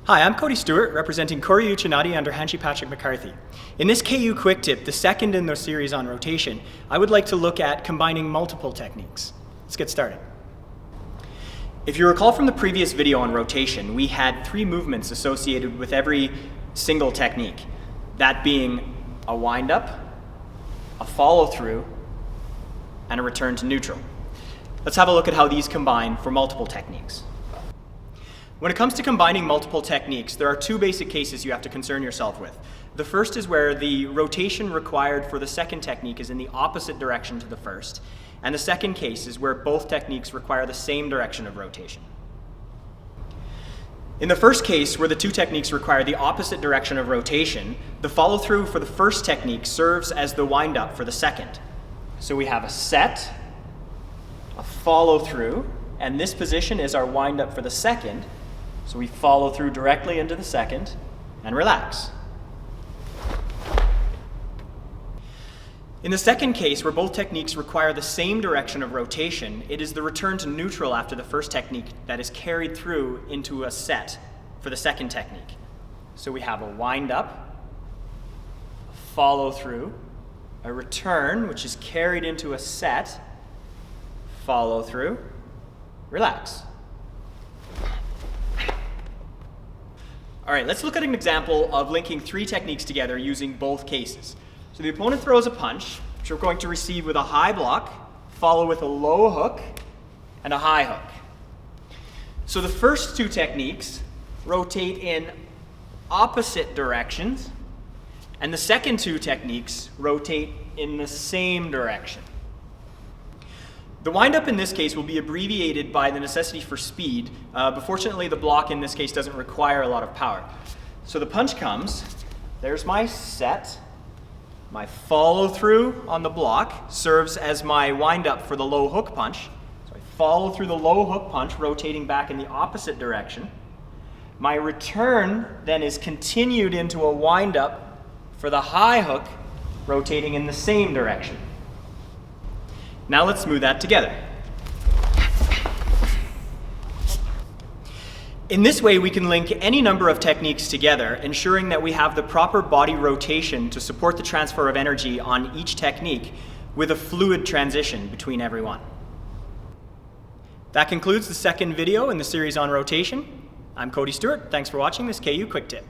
Hi, I'm Cody Stewart, representing Koryu Uchinadi under Hanshi Patrick McCarthy. In this KU quick tip, the second in the series on rotation, I would like to look at combining multiple techniques. Let's get started. If you recall from the previous video on rotation, we had 3 movements associated with every single technique. That being a wind-up, a follow-through, and a return to neutral. Let's have a look at how these combine for multiple techniques. When it comes to combining multiple techniques, there are 2 basic cases you have to concern yourself with. The first is where the rotation required for the second technique is in the opposite direction to the first. And the second case is where both techniques require the same direction of rotation. In the first case, where the 2 techniques require the opposite direction of rotation, the follow-through for the first technique serves as the wind-up for the second. So we have a set, a follow-through, and this position is our wind-up for the second. So we follow through directly into the second and relax. In the second case, where both techniques require the same direction of rotation, it is the return to neutral after the first technique that is carried through into a set for the second technique. So we have a wind up, a follow through, a return, which is carried into a set, follow through, relax. All right, let's look at an example of linking 3 techniques together using both cases. So the opponent throws a punch, which we're going to receive with a high block, follow with a low hook, and a high hook. So the first 2 techniques rotate in opposite directions, and the second 2 techniques rotate in the same direction. The wind-up in this case will be abbreviated by the necessity for speed, but fortunately the block in this case doesn't require a lot of power. So the punch comes, there's my set, my follow-through on the block serves as my wind-up for the low hook punch. So I follow through the low hook punch, rotating back in the opposite direction. My return then is continued into a wind-up for the high hook, rotating in the same direction. Now let's smooth that together. In this way, we can link any number of techniques together, ensuring that we have the proper body rotation to support the transfer of energy on each technique with a fluid transition between every one. That concludes the second video in the series on rotation. I'm Cody Stewart. Thanks for watching this KU Quick Tip.